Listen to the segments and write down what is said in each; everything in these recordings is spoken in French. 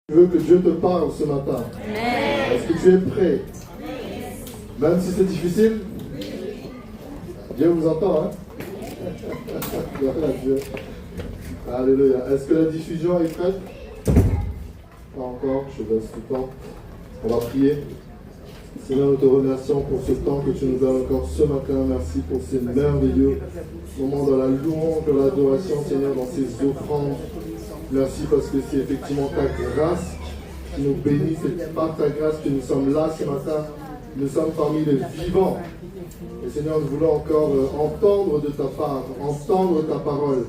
Tu veux que Dieu te parle ce matin. Est-ce que tu es prêt? Même si c'est difficile? Dieu vous entend, hein? Gloire à Dieu. Alléluia. Est-ce que la diffusion est prête? Pas encore, je laisse le temps. On va prier. Seigneur, nous te remercions pour ce temps que tu nous donnes encore ce matin. Merci pour ces merveilleux moments dans la louange, dans l'adoration, Seigneur, dans ces offrandes. Merci parce que c'est effectivement ta grâce qui nous bénit. C'est par ta grâce que nous sommes là ce matin. Nous sommes parmi les vivants. Et Seigneur, nous voulons encore entendre de ta part, entendre ta parole.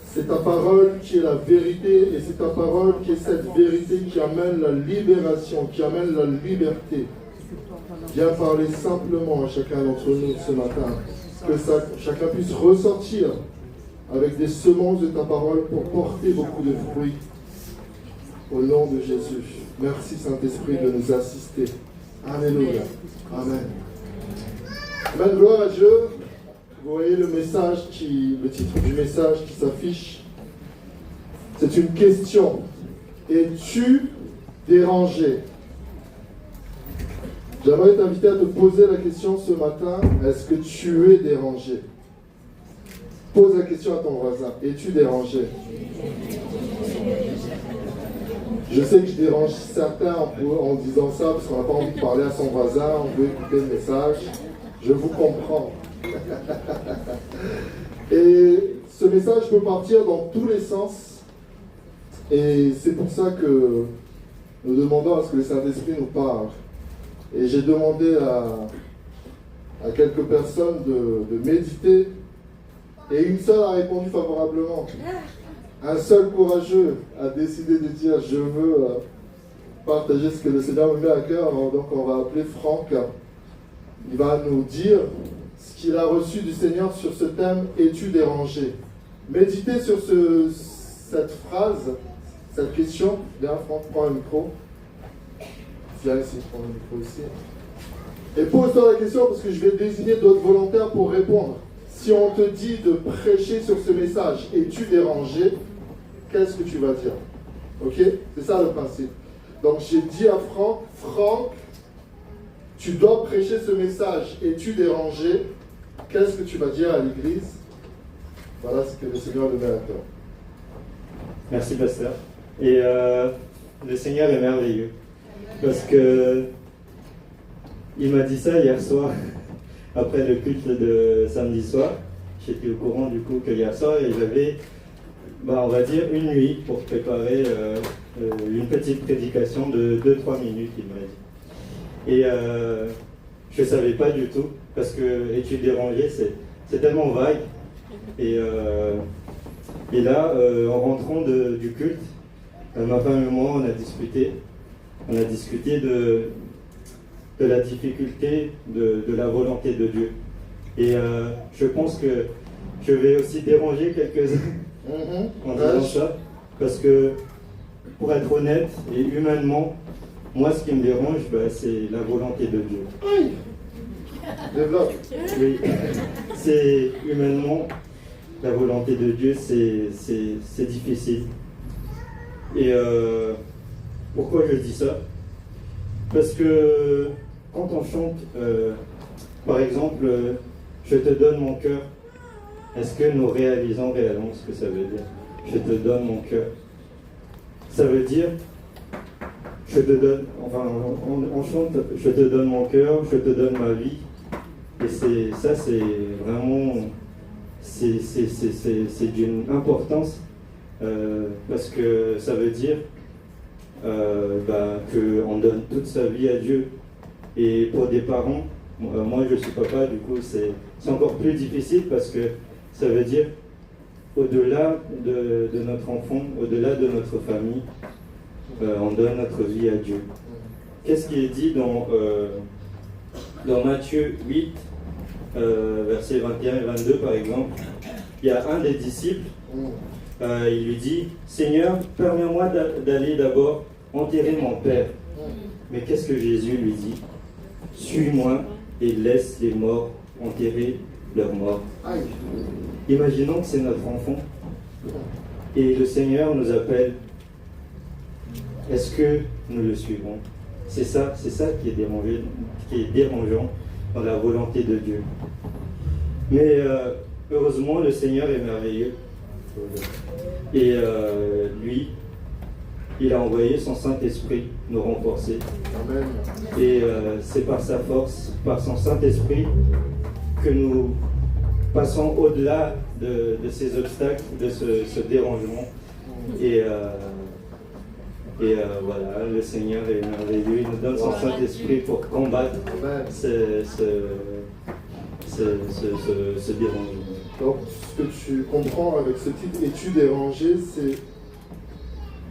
C'est ta parole qui est la vérité et c'est ta parole qui est cette vérité qui amène la libération, qui amène la liberté. Viens parler simplement à chacun d'entre nous ce matin. Que chacun puisse ressortir avec des semences de ta parole pour porter beaucoup de fruits. Au nom de Jésus. Merci Saint-Esprit de nous assister. Alléluia. Amen. Amen. Gloire à Dieu. Vous voyez le titre du message qui s'affiche. C'est une question. Es-tu dérangé? J'aimerais t'inviter à te poser la question ce matin. Est-ce que tu es dérangé? Pose la question à ton voisin. Es-tu dérangé? Je sais que je dérange certains en disant ça parce qu'on n'a pas envie de parler à son voisin, on veut écouter le message. Je vous comprends. Et ce message peut partir dans tous les sens. Et c'est pour ça que nous demandons à ce que le Saint-Esprit nous parle. Et j'ai demandé à quelques personnes de méditer. Et une seule a répondu favorablement. Un seul courageux a décidé de dire je veux partager ce que le Seigneur me met à cœur. Donc on va appeler Franck. Il va nous dire ce qu'il a reçu du Seigneur sur ce thème. Es-tu dérangé? Méditez sur cette phrase, cette question. Viens Franck, prends le micro. Viens ici, prends le micro ici. Et pose-toi la question parce que je vais désigner d'autres volontaires pour répondre. Si on te dit de prêcher sur ce message, es-tu dérangé? Qu'est-ce que tu vas dire? Ok? C'est ça le principe. Donc j'ai dit à Franck, tu dois prêcher ce message. Es-tu dérangé? Qu'est-ce que tu vas dire à l'église? Voilà ce que le Seigneur le met à cœur. Merci pasteur. Et le Seigneur est merveilleux. Parce que il m'a dit ça hier soir, après le culte de samedi soir. J'étais au courant du coup que hier soir, et j'avais, on va dire, une nuit pour préparer une petite prédication de 2-3 minutes, il m'a dit. Et je ne savais pas du tout, parce que es-tu dérangé, c'est tellement vague. Et là, en rentrant du culte, ma femme et moi, on a discuté de la difficulté de la volonté de Dieu. Et je pense que je vais aussi déranger quelques-uns en disant ça, parce que pour être honnête et humainement, moi ce qui me dérange, c'est la volonté de Dieu. Oui. Développe. Oui, c'est humainement, la volonté de Dieu, c'est difficile. Et pourquoi je dis ça? Parce que quand on chante, par exemple, je te donne mon cœur, est-ce que nous réalisons réellement ce que ça veut dire? Je te donne mon cœur. Ça veut dire, je te donne, on chante, je te donne mon cœur, je te donne ma vie. Et c'est vraiment, c'est d'une importance, parce que ça veut dire qu'on donne toute sa vie à Dieu. Et pour des parents, moi je suis papa, du coup c'est encore plus difficile parce que ça veut dire au-delà de notre enfant, au-delà de notre famille, on donne notre vie à Dieu. Qu'est-ce qui est dit dans Matthieu 8, versets 21 et 22 par exemple? Il y a un des disciples, il lui dit « Seigneur, permets-moi d'aller d'abord enterrer mon père. » Mais qu'est-ce que Jésus lui dit? « Suis-moi et laisse les morts enterrer leurs morts. » Imaginons que c'est notre enfant et le Seigneur nous appelle est-ce que nous le suivons? C'est ça qui est dérangeant dans la volonté de Dieu. Mais heureusement, le Seigneur est merveilleux. Et lui, il a envoyé son Saint-Esprit nous renforcer. Amen. Et c'est par sa force, par son Saint-Esprit, que nous passons au-delà de ces obstacles, de ce dérangement. Et voilà, le Seigneur est merveilleux. Il nous donne son Saint-Esprit pour combattre ce dérangement. Donc, ce que tu comprends avec ce titre « Es-tu dérangé ?» c'est,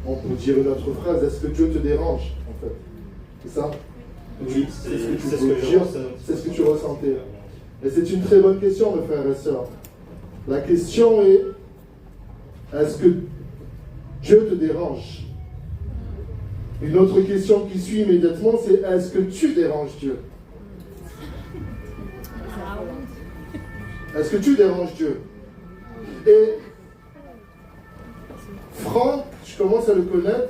on peut dire une autre phrase, est-ce que Dieu te dérange, en fait? C'est ça? Oui, c'est ce que tu ressentais. Et c'est une très bonne question, mes frères et sœurs. La question est, est-ce que Dieu te dérange? Une autre question qui suit immédiatement, c'est est-ce que tu déranges Dieu? Est-ce que tu déranges Dieu? Et Franck, je commence à le connaître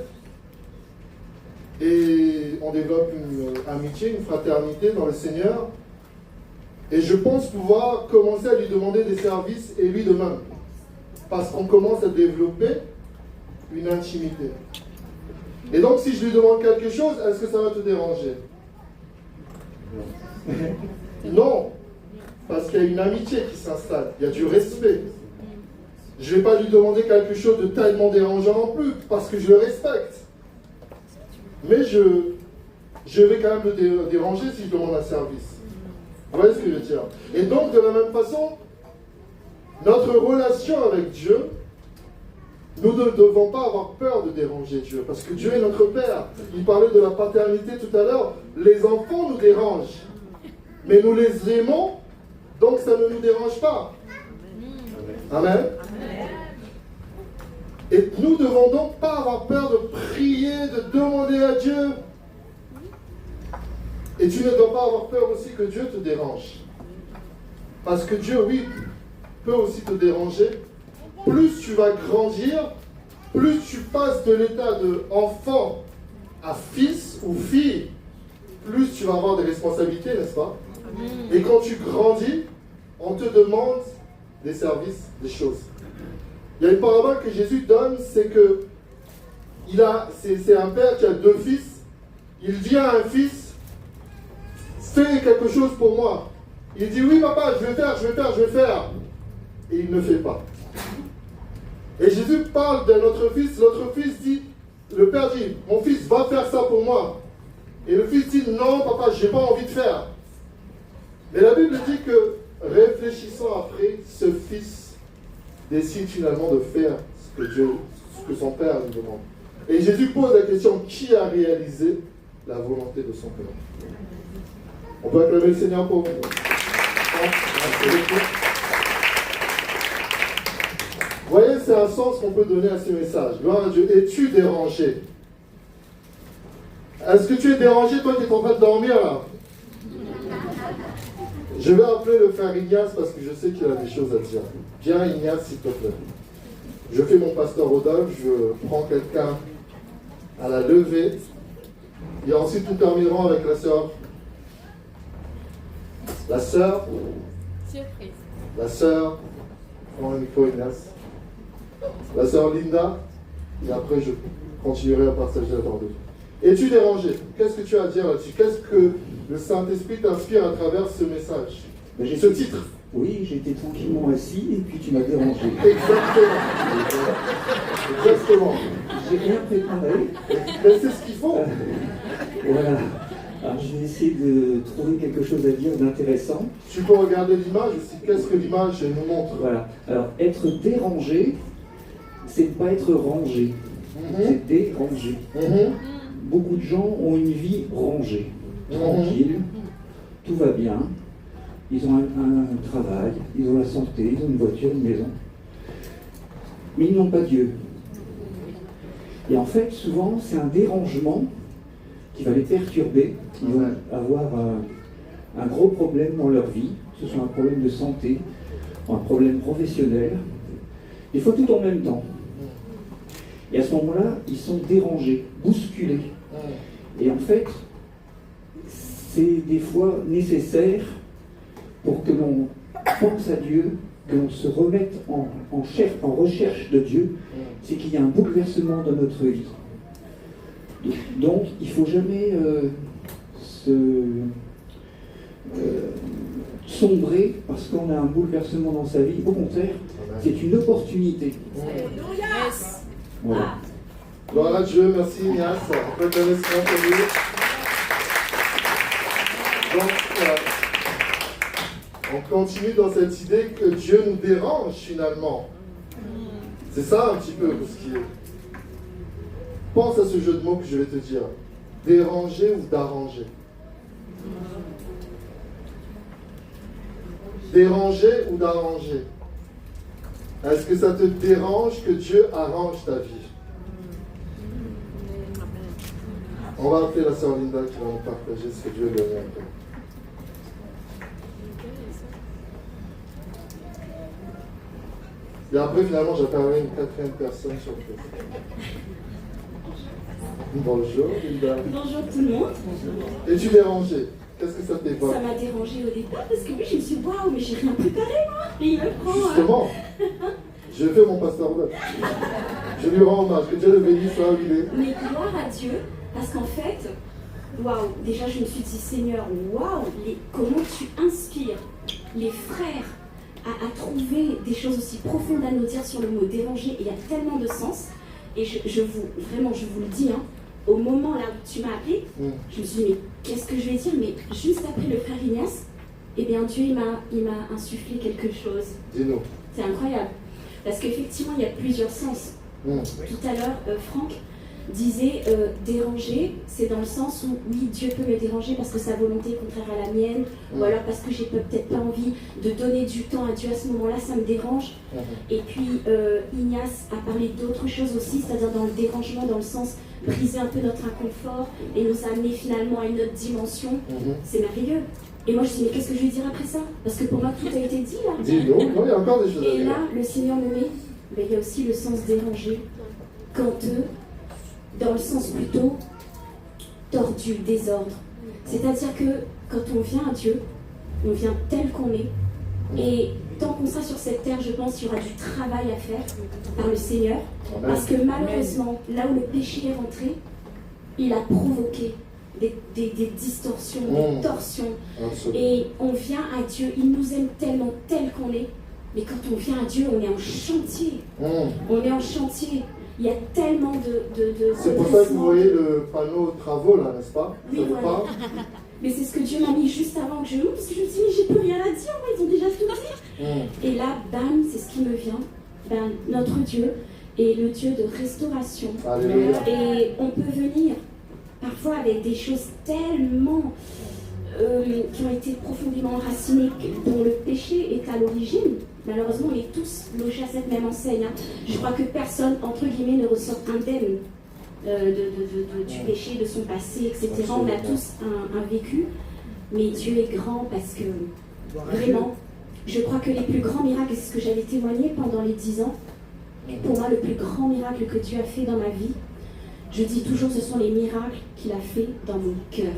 et on développe une amitié, une fraternité dans le Seigneur. Et je pense pouvoir commencer à lui demander des services et lui de même. Parce qu'on commence à développer une intimité. Et donc si je lui demande quelque chose, est-ce que ça va te déranger? Non. Parce qu'il y a une amitié qui s'installe, il y a du respect. Je ne vais pas lui demander quelque chose de tellement dérangeant non plus, parce que je le respecte. Mais je vais quand même le déranger si je demande un service. Vous voyez ce que je veux dire? Et donc, de la même façon, notre relation avec Dieu, nous ne devons pas avoir peur de déranger Dieu, parce que Dieu est notre Père. Il parlait de la paternité tout à l'heure. Les enfants nous dérangent, mais nous les aimons, donc ça ne nous dérange pas. Amen. Et nous ne devons donc pas avoir peur de prier, de demander à Dieu. Et tu ne dois pas avoir peur aussi que Dieu te dérange. Parce que Dieu, oui, peut aussi te déranger. Plus tu vas grandir, plus tu passes de l'état d'enfant à fils ou fille, plus tu vas avoir des responsabilités, n'est-ce pas? Et quand tu grandis, on te demande des services, des choses. Il y a une parabole que Jésus donne, c'est que c'est un père qui a 2 fils. Il dit à un fils, fais quelque chose pour moi. Il dit, oui papa, je vais faire. Et il ne fait pas. Et Jésus parle d'un autre fils. L'autre fils dit, le père dit, mon fils va faire ça pour moi. Et le fils dit, non papa, je n'ai pas envie de faire. Mais la Bible dit que, réfléchissant après, ce fils décide finalement de faire ce que son père lui demande. Et Jésus pose la question, qui a réalisé la volonté de son père? On peut acclamer le Seigneur pour vous. Vous voyez, c'est un sens qu'on peut donner à ce message. Gloire à Dieu. Es-tu dérangé? Est-ce que tu es dérangé, toi qui es en train de dormir là? Je vais appeler le frère Ignace parce que je sais qu'il a des choses à dire. Viens Ignace, s'il te plaît. Je fais mon pasteur Rodolphe, je prends quelqu'un à la levée. Et ensuite nous terminerons avec la sœur. La sœur. Surprise. La sœur. Prends le micro Ignace. La sœur Linda. Et après je continuerai à partager la parole de Dieu. Es-tu dérangé? Qu'est-ce que tu as à dire là-dessus? Qu'est-ce que le Saint-Esprit t'inspire à travers ce message? Ce titre? Oui, j'étais tranquillement assis et puis tu m'as dérangé. Exactement. Exactement. J'ai rien préparé. Mais c'est ce qu'il faut. Voilà. Alors je vais essayer de trouver quelque chose à dire d'intéressant. Tu peux regarder l'image aussi. Qu'est-ce que l'image nous montre? Voilà. Alors être dérangé, c'est ne pas être rangé. C'est dérangé. Beaucoup de gens ont une vie rangée, tranquille, tout va bien. Ils ont un travail, ils ont la santé, ils ont une voiture, une maison. Mais ils n'ont pas Dieu. Et en fait, souvent, c'est un dérangement qui va les perturber. Ils vont avoir un gros problème dans leur vie, que ce soit un problème de santé, un problème professionnel. Il faut tout en même temps. Et à ce moment-là, ils sont dérangés, bousculés. bousculer. Et en fait, c'est des fois nécessaire pour que l'on pense à Dieu, que l'on se remette en recherche de Dieu, c'est qu'il y a un bouleversement dans notre vie. Donc, il ne faut jamais sombrer parce qu'on a un bouleversement dans sa vie. Au contraire, c'est une opportunité. Voilà. Gloire à Dieu, merci Ignace. Reconnaissance à Dieu. Donc, on continue dans cette idée que Dieu nous dérange finalement. C'est ça un petit peu ce qui est. Pense à ce jeu de mots que je vais te dire. Déranger ou d'arranger. Déranger ou d'arranger. Est-ce que ça te dérange que Dieu arrange ta vie? On va appeler la sœur Linda qui va nous partager ce que Dieu lui a donné. Et après, finalement, j'appellerai une quatrième personne sur le Facebook. Bonjour, Linda. Bonjour tout le monde. Es-tu dérangé? Qu'est-ce que ça t'évoque? Ça m'a dérangé au départ parce que oui, je me suis dit waouh, mais j'ai rien préparé moi. Et il me prend. Justement, je fais mon pasteur web. Je lui rends hommage. Que Dieu le bénisse, soit où il est. Mais gloire à Dieu, parce qu'en fait, waouh, déjà je me suis dit Seigneur, waouh, comment tu inspires les frères à trouver des choses aussi profondes à nous dire sur le mot déranger. Il y a tellement de sens. Et vraiment, je vous le dis, hein, au moment là où tu m'as appelé, je me suis dit, mais qu'est-ce que je vais dire? Mais juste après le frère Ignace, eh bien Dieu, il m'a insufflé quelque chose. Dis-nous. C'est incroyable. Parce qu'effectivement, il y a plusieurs sens. Tout à l'heure, Franck disait déranger, c'est dans le sens où, oui, Dieu peut me déranger parce que sa volonté est contraire à la mienne, ou alors parce que j'ai peut-être pas envie de donner du temps à Dieu à ce moment-là, ça me dérange. Et puis, Ignace a parlé d'autres choses aussi, c'est-à-dire dans le dérangement, dans le sens briser un peu notre inconfort et nous amener finalement à une autre dimension. C'est merveilleux. Et moi, je me dis, mais qu'est-ce que je vais dire après ça? Parce que pour moi, tout a été dit là. Dis-nous, non, il y a encore des choses à dire. Et là, le Seigneur me met, mais il y a aussi le sens dérangé, quanteux, dans le sens plutôt tordu, désordre. C'est-à-dire que quand on vient à Dieu, on vient tel qu'on est. Et tant qu'on sera sur cette terre, je pense qu'il y aura du travail à faire par le Seigneur. Parce que malheureusement, là où le péché est rentré, il a provoqué des distorsions, des torsions. Et on vient à Dieu, il nous aime tellement tel qu'on est. Mais quand on vient à Dieu, on est en chantier. On est en chantier. Il y a tellement de c'est pour ça que vous voyez le panneau travaux là, n'est-ce pas? Oui, ça vous voilà. parle? Mais c'est ce que Dieu m'a mis juste avant que je l'ouvre, parce que je me suis dit, mais j'ai plus rien à dire, moi, ils ont déjà tout dit. Et là, bam, c'est ce qui me vient. Ben, notre Dieu est le Dieu de restauration. Alléluia. Et on peut venir parfois avec des choses tellement qui ont été profondément enracinées, dont le péché est à l'origine. Malheureusement, on est tous logés à cette même enseigne. Je crois que personne, entre guillemets, ne ressort indemne du péché, de son passé, etc. On a tous un vécu, mais Dieu est grand parce que, vraiment, je crois que les plus grands miracles, et c'est ce que j'avais témoigné pendant les 10 ans, pour moi, le plus grand miracle que Dieu a fait dans ma vie, je dis toujours, ce sont les miracles qu'il a fait dans mon cœur.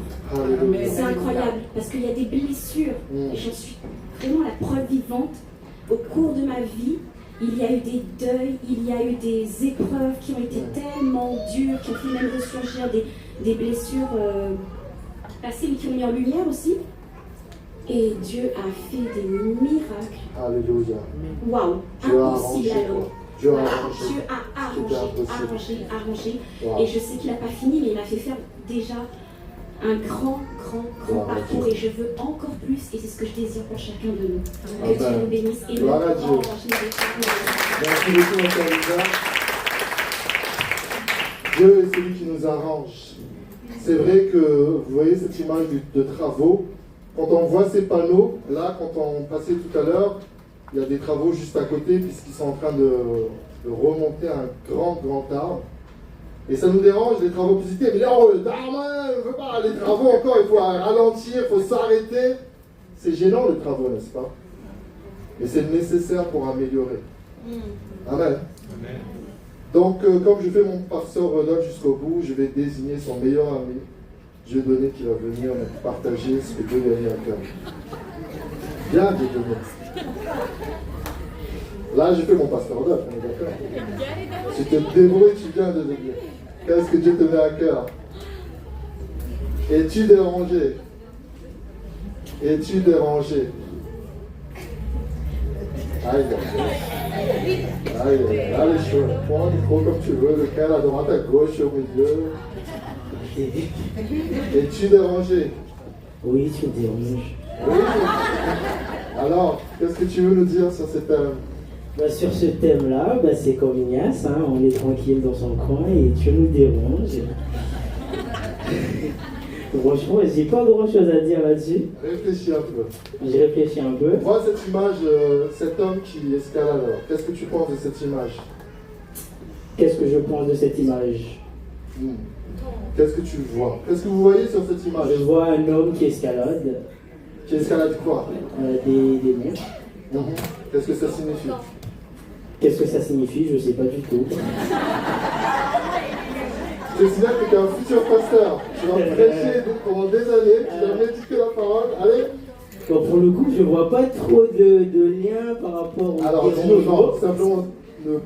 C'est incroyable, parce qu'il y a des blessures, et j'en suis vraiment la preuve vivante. Au cours de ma vie, il y a eu des deuils, il y a eu des épreuves qui ont été tellement dures, qui ont fait même ressurgir des blessures passées, mais qui ont mis en lumière aussi. Et Dieu a fait des miracles. Alléluia. Waouh, impossible alors. Dieu a Voilà, arrangé. Dieu a arrangé. Wow. Et je sais qu'il n'a pas fini, mais il m'a fait faire déjà un grand parcours. Et je veux encore plus, et c'est ce que je désire pour chacun de nous. Que Dieu nous bénisse et nous Gloire à Dieu. encourage. Merci beaucoup, ma chère Lisa. Dieu est celui qui nous arrange. C'est vrai que vous voyez cette image de travaux. Quand on voit ces panneaux, là, quand on passait tout à l'heure, il y a des travaux juste à côté puisqu'ils sont en train de remonter un grand arbre. Et ça nous dérange, les travaux positifs. Mais là, Darman, on ne veut pas les travaux encore, il faut ralentir, il faut s'arrêter. C'est gênant les travaux, n'est-ce pas? Mais c'est nécessaire pour améliorer. Amen. Donc, comme je fais mon pasteur Rodolphe jusqu'au bout, je vais désigner son meilleur ami, Dieu donné, qui va venir me partager ce que Dieu lui a mis à cœur. Bien, Dieu donné. Là, je fais mon pasteur Rodolphe, on est d'accord. Tu te débrouilles, tu viens de dire. Qu'est-ce que Dieu te met à cœur? Es-tu dérangé? Es-tu dérangé? Aïe, là les choses, prends le micro comme tu veux, lequel à droite, à gauche, au milieu. Es-tu dérangé? Oui, tu me déranges. Oui. Alors, qu'est-ce que tu veux nous dire sur ce thème? Bah, sur ce thème-là, bah, c'est comme Ignace, hein, on est tranquille dans son coin et tu nous déranges. Franchement, j'ai pas grand-chose à dire là-dessus. Réfléchis un peu. J'ai réfléchi un peu. Vois cette image, cet homme qui escalade. Qu'est-ce que tu penses de cette image? Qu'est-ce que je pense de cette image? Qu'est-ce que tu vois? Qu'est-ce que vous voyez sur cette image? Je vois un homme qui escalade. Qui escalade quoi? Des murs. Qu'est-ce que ça signifie? Qu'est-ce que ça signifie? Je sais pas du tout. Je signale que tu es un futur pasteur. Tu vas prêcher pendant des années, tu vas méditer la parole. Allez. Bon, pour le coup, je vois pas trop de lien par rapport au Alors, dis-nous, non, simplement,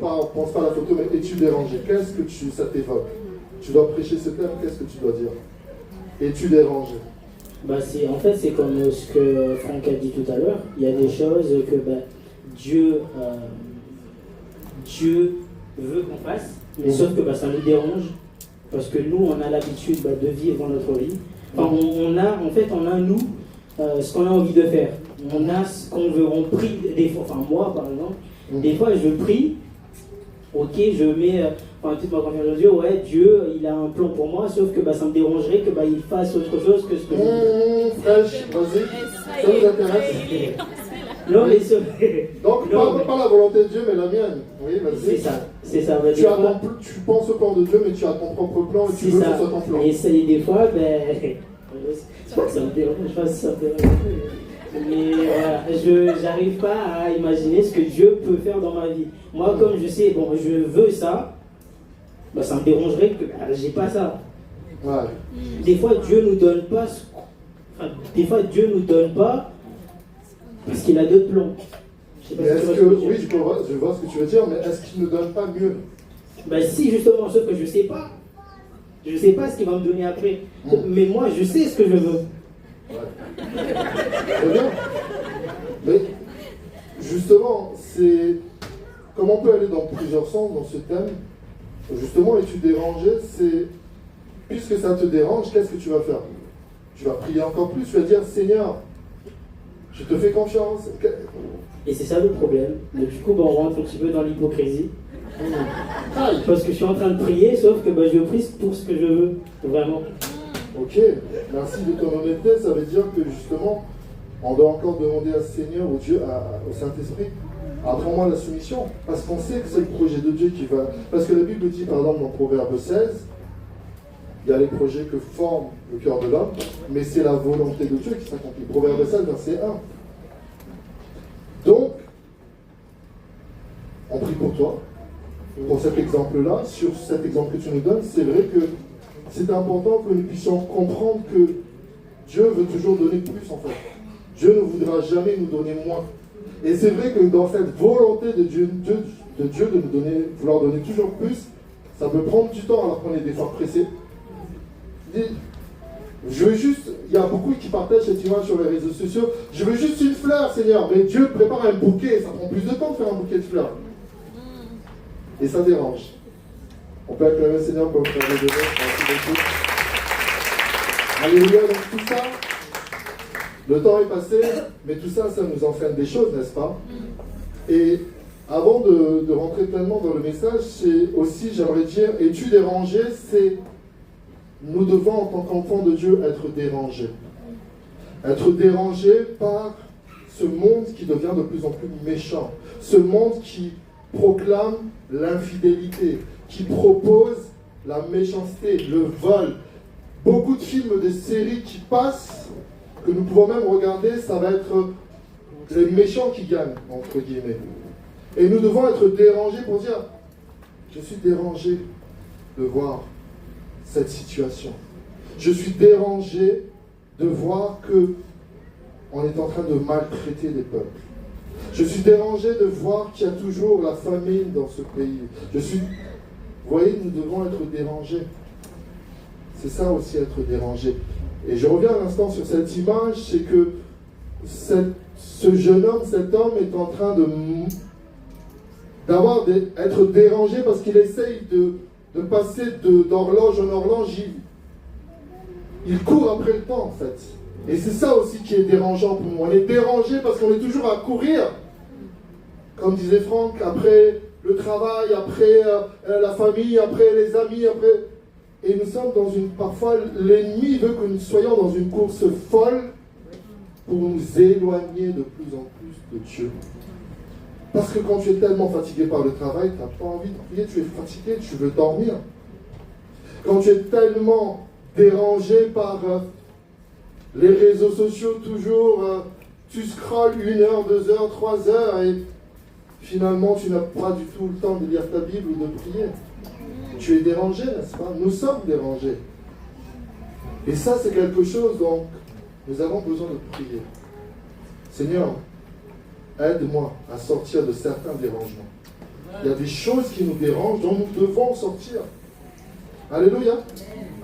pense pas à la photo, mais es-tu dérangé? Qu'est-ce que ça t'évoque? Tu dois prêcher ce thème, qu'est-ce que tu dois dire? Es-tu dérangé? Bah, en fait, c'est comme ce que Franck a dit tout à l'heure. Il y a des choses que Dieu veut qu'on fasse, mais sauf que ça nous dérange. Parce que nous, on a l'habitude de vivre notre vie. Enfin, on a nous ce qu'on a envie de faire. On a ce qu'on veut. On prie des fois. Enfin, moi, par exemple, des fois, je prie. Ok, je mets toute ma confiance en Dieu. Ouais, Dieu, il a un plan pour moi. Sauf que ça me dérangerait que il fasse autre chose que ce que je veux. Fraîche, vas-y. Ça nous intéresse. Non, mais donc, pas la volonté de Dieu, mais la mienne. Oui, vas-y. C'est ça. Tu penses au plan de Dieu, mais tu as ton propre plan et tu veux que ce soit ton plan. Et des fois, je crois que ça me dérange, mais voilà, j'arrive pas à imaginer ce que Dieu peut faire dans ma vie. Moi, comme je sais, je veux ça, ça me dérangerait que j'ai pas ça. Ouais. Des fois, Dieu nous donne pas parce qu'il a d'autres plans. Oui, je vois ce que tu veux dire, mais est-ce qu'il ne donne pas mieux? Si, justement, sauf que je sais pas. Je sais pas ce qu'il va me donner après. Mais moi, je sais ce que je veux. Ouais. Très bien. Mais justement, c'est comme on peut aller dans plusieurs sens dans ce thème. Justement, es-tu dérangé? C'est puisque ça te dérange, qu'est-ce que tu vas faire? Tu vas prier encore plus. Tu vas dire, Seigneur, je te fais confiance. Et c'est ça le problème. Mais du coup, on rentre un petit peu dans l'hypocrisie. Parce que je suis en train de prier, sauf que je prie pour ce que je veux. Vraiment. Ok, merci de ton honnêteté. Ça veut dire que justement, on doit encore demander à Seigneur, au Dieu, au Saint-Esprit, apprends-moi la soumission. Parce qu'on sait que c'est le projet de Dieu qui va. Parce que la Bible dit, par exemple, dans Proverbe 16, il y a les projets que forme le cœur de l'homme, mais c'est la volonté de Dieu qui s'accomplit. Proverbe 16, verset 1. Donc, on prie pour toi, pour cet exemple-là, sur cet exemple que tu nous donnes. C'est vrai que c'est important que nous puissions comprendre que Dieu veut toujours donner plus, en fait. Dieu ne voudra jamais nous donner moins. Et c'est vrai que dans cette volonté de Dieu de nous vouloir donner toujours plus, ça peut prendre du temps alors qu'on est des fois pressés. Je veux juste, il y a beaucoup qui partagent cette image sur les réseaux sociaux. Je veux juste une fleur, Seigneur, mais Dieu prépare un bouquet. Ça prend plus de temps de faire un bouquet de fleurs. Et ça dérange. On peut acclamer le Seigneur pour le faire de merci beaucoup. Alléluia, donc tout ça, le temps est passé, mais tout ça, ça nous enseigne des choses, n'est-ce pas? Et avant de rentrer pleinement dans le message, c'est aussi, j'aimerais dire, es-tu dérangé? C'est nous devons, en tant qu'enfants de Dieu, être dérangés. Être dérangés par ce monde qui devient de plus en plus méchant. Ce monde qui proclame l'infidélité, qui propose la méchanceté, le vol. Beaucoup de films, de séries qui passent, que nous pouvons même regarder, ça va être les méchants qui gagnent, entre guillemets. Et nous devons être dérangés pour dire, Je suis dérangé de voir cette situation. Je suis dérangé de voir que on est en train de maltraiter les peuples. Je suis dérangé de voir qu'il y a toujours la famine dans ce pays. Vous voyez, nous devons être dérangés. C'est ça aussi, être dérangé. Et je reviens un instant sur cette image, c'est que ce jeune homme, cet homme est en train d'être dérangé parce qu'il essaye de passer d'horloge en horloge. Il court après le temps, en fait. Et c'est ça aussi qui est dérangeant pour nous. On est dérangé parce qu'on est toujours à courir. Comme disait Franck, après le travail, après la famille, après les amis, après... Et nous sommes dans une... Parfois, l'ennemi veut que nous soyons dans une course folle pour nous éloigner de plus en plus de Dieu. Parce que quand tu es tellement fatigué par le travail, tu n'as pas envie de prier, tu es fatigué, tu veux dormir. Quand tu es tellement dérangé par les réseaux sociaux, toujours, tu scrolles 1 heure, 2 heures, 3 heures, et finalement tu n'as pas du tout le temps de lire ta Bible ou de prier. Tu es dérangé, n'est-ce pas? Nous sommes dérangés. Et ça, c'est quelque chose, donc, nous avons besoin de prier. Seigneur, aide-moi à sortir de certains dérangements. Il y a des choses qui nous dérangent, dont nous devons sortir. Alléluia.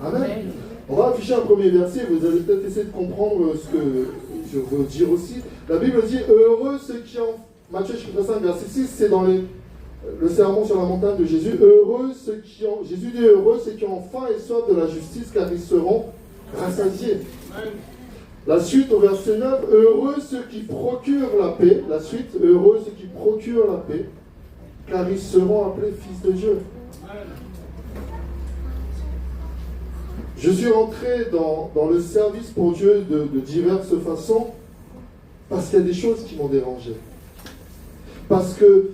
Amen. On va afficher un premier verset, vous allez peut-être essayer de comprendre ce que je veux dire aussi. La Bible dit, heureux ceux qui ont... Matthieu chapitre 5, verset 6, c'est dans le sermon sur la montagne de Jésus. Heureux ceux qui ont... Jésus dit, heureux ceux qui ont faim et soif de la justice, car ils seront rassasiés. La suite au verset 9, heureux ceux qui procurent la paix. La suite, heureux ceux qui procurent la paix, car ils seront appelés fils de Dieu. Je suis rentré dans le service pour Dieu de diverses façons parce qu'il y a des choses qui m'ont dérangé. Parce que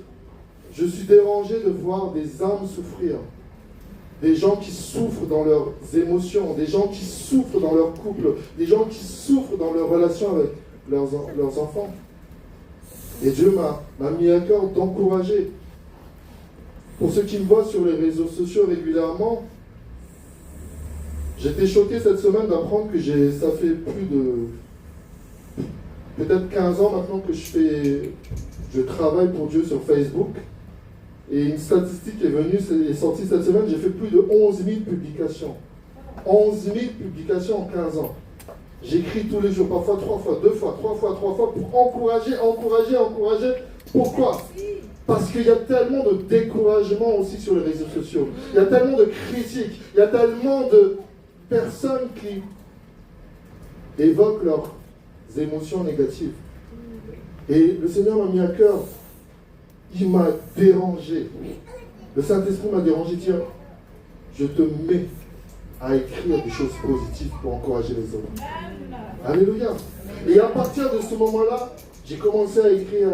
je suis dérangé de voir des âmes souffrir. Des gens qui souffrent dans leurs émotions, des gens qui souffrent dans leur couple, des gens qui souffrent dans leurs relations avec leurs enfants. Et Dieu m'a mis à cœur d'encourager. Pour ceux qui me voient sur les réseaux sociaux régulièrement, j'étais choqué cette semaine d'apprendre que ça fait plus de peut-être 15 ans maintenant que je travaille pour Dieu sur Facebook. Et une statistique est sortie cette semaine, j'ai fait plus de 11 000 publications. 11 000 publications en 15 ans. J'écris tous les jours, parfois 3 fois, 2 fois, 3 fois, 3 fois, pour encourager. Pourquoi? Parce qu'il y a tellement de découragement aussi sur les réseaux sociaux. Il y a tellement de critiques, il y a tellement de personnes qui évoquent leurs émotions négatives. Et le Seigneur m'a mis à cœur, il m'a dérangé. Le Saint-Esprit m'a dérangé, tiens, je te mets à écrire des choses positives pour encourager les autres. Alléluia. Et à partir de ce moment-là, j'ai commencé à écrire,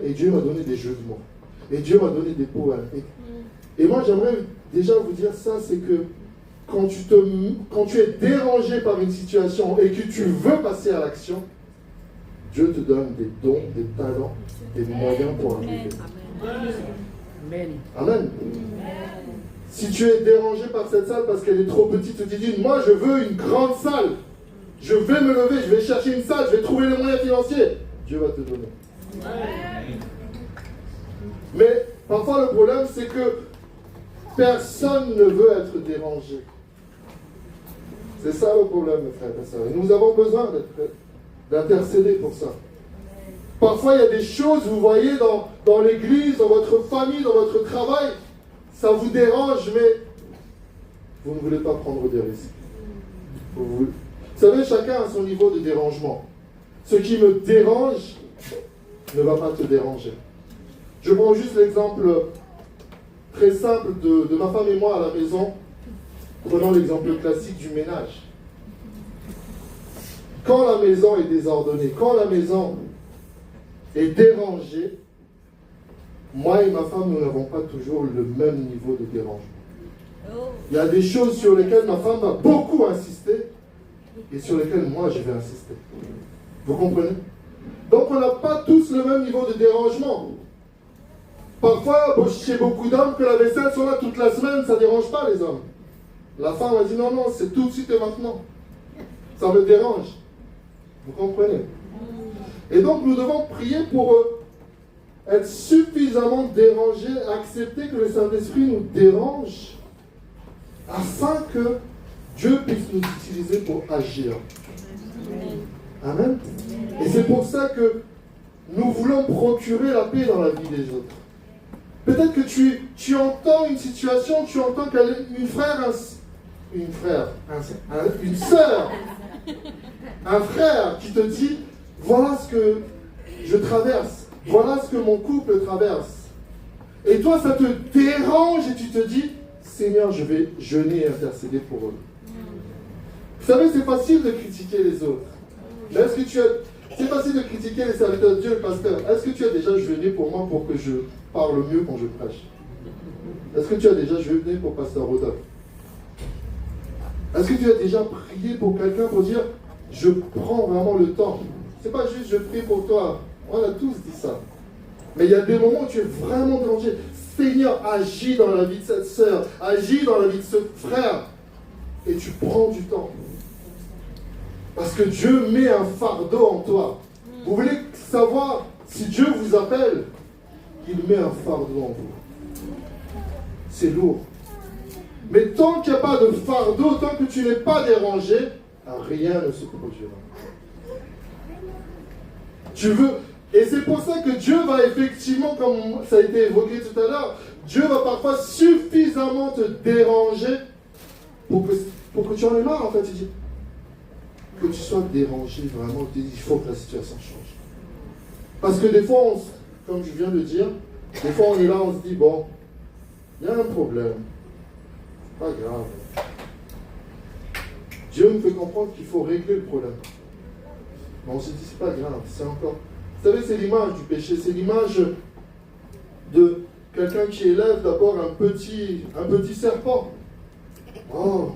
et Dieu m'a donné des jeux de mots. Et Dieu m'a donné des poèmes. Et moi, j'aimerais déjà vous dire ça, c'est que quand tu es dérangé par une situation et que tu veux passer à l'action, Dieu te donne des dons, des talents, des moyens pour arriver. Amen. Amen. Si tu es dérangé par cette salle parce qu'elle est trop petite, tu te dis, moi je veux une grande salle. Je vais me lever, je vais chercher une salle, je vais trouver les moyens financiers. Dieu va te donner. Mais parfois le problème c'est que personne ne veut être dérangé. C'est ça le problème, mes frères et sœurs. Et nous avons besoin d'intercéder pour ça. Parfois, il y a des choses, vous voyez, dans l'église, dans votre famille, dans votre travail, ça vous dérange, mais vous ne voulez pas prendre des risques. Vous savez, chacun a son niveau de dérangement. Ce qui me dérange ne va pas te déranger. Je prends juste l'exemple très simple de ma femme et moi à la maison. Prenons l'exemple classique du ménage. Quand la maison est désordonnée, quand la maison est dérangée, moi et ma femme, nous n'avons pas toujours le même niveau de dérangement. Il y a des choses sur lesquelles ma femme va beaucoup insister et sur lesquelles moi je vais insister. Vous comprenez? Donc on n'a pas tous le même niveau de dérangement. Parfois, chez beaucoup d'hommes, que la vaisselle soit là toute la semaine, ça ne dérange pas les hommes. La femme a dit non, non, c'est tout de suite et maintenant. Ça me dérange. Vous comprenez? Et donc, nous devons prier pour être suffisamment dérangés, accepter que le Saint-Esprit nous dérange, afin que Dieu puisse nous utiliser pour agir. Amen. Et c'est pour ça que nous voulons procurer la paix dans la vie des autres. Peut-être que tu entends une situation, tu entends qu'une sœur, un frère qui te dit, voilà ce que je traverse, voilà ce que mon couple traverse. Et toi, ça te dérange et tu te dis, Seigneur, je vais jeûner et intercéder pour eux. Vous savez, c'est facile de critiquer les autres. Mais est-ce que c'est facile de critiquer les serviteurs de Dieu, le pasteur. Est-ce que tu as déjà jeûné pour moi pour que je parle mieux quand je prêche? Est-ce que tu as déjà jeûné pour pasteur Rodolphe? Est-ce que tu as déjà prié pour quelqu'un pour dire, je prends vraiment le temps? C'est pas juste je prie pour toi. On a tous dit ça. Mais il y a des moments où tu es vraiment dérangé. Seigneur, agis dans la vie de cette sœur, agis dans la vie de ce frère. Et tu prends du temps. Parce que Dieu met un fardeau en toi. Vous voulez savoir si Dieu vous appelle? Il met un fardeau en vous. C'est lourd. Mais tant qu'il n'y a pas de fardeau, tant que tu n'es pas dérangé, rien ne se produira. Tu veux... Et c'est pour ça que Dieu va effectivement, comme ça a été évoqué tout à l'heure, Dieu va parfois suffisamment te déranger pour que tu en aies marre, en fait. Il dit que tu sois dérangé vraiment, il faut que la situation change. Parce que des fois, comme je viens de dire, des fois on est là, on se dit, bon, il y a un problème, pas grave. Dieu me fait comprendre qu'il faut régler le problème. Mais on se dit, c'est pas grave, c'est encore... Vous savez, c'est l'image du péché, c'est l'image de quelqu'un qui élève d'abord un petit serpent. Oh,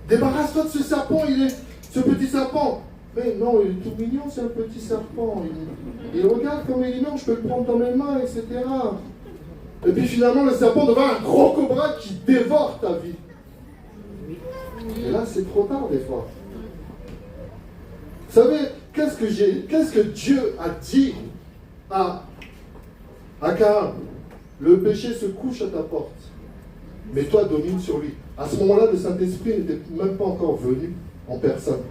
débarrasse-toi de ce serpent, ce petit serpent. Mais non, il est tout mignon, c'est un petit serpent. Il regarde comme il est mignon, je peux le prendre dans mes mains, etc. Et puis finalement, le serpent devient un gros cobra qui dévore ta vie. Et là, c'est trop tard des fois. Vous savez, qu'est-ce que Dieu a dit à Caïn? Le péché se couche à ta porte, mais toi domine sur lui. À ce moment-là, le Saint-Esprit n'était même pas encore venu en personne.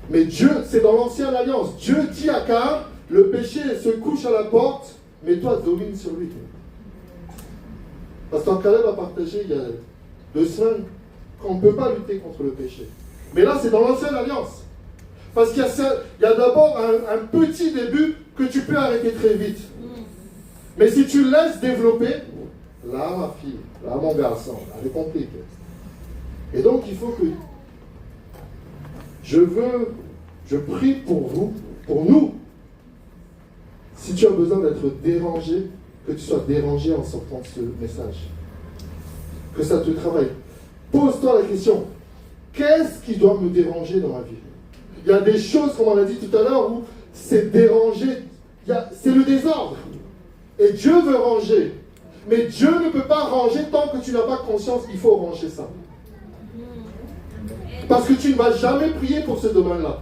Mais Dieu, c'est dans l'ancienne alliance. Dieu dit à Caïn, le péché se couche à la porte, mais toi domine sur lui. Pasteur Caleb a partagé il y a 2 semaines qu'on ne peut pas lutter contre le péché. Mais là, c'est dans l'ancienne alliance. Parce qu'il y a d'abord un petit début que tu peux arrêter très vite. Mais si tu laisses développer, là, ma fille, là, mon garçon, là, c'est compliqué. Et donc, il faut que je prie pour vous, pour nous. Si tu as besoin d'être dérangé, que tu sois dérangé en sortant de ce message. Que ça te travaille. Pose-toi la question, qu'est-ce qui doit me déranger dans ma vie? Il y a des choses, comme on a dit tout à l'heure, où c'est dérangé, c'est le désordre. Et Dieu veut ranger. Mais Dieu ne peut pas ranger tant que tu n'as pas conscience qu'il faut ranger ça. Parce que tu ne vas jamais prier pour ce domaine-là.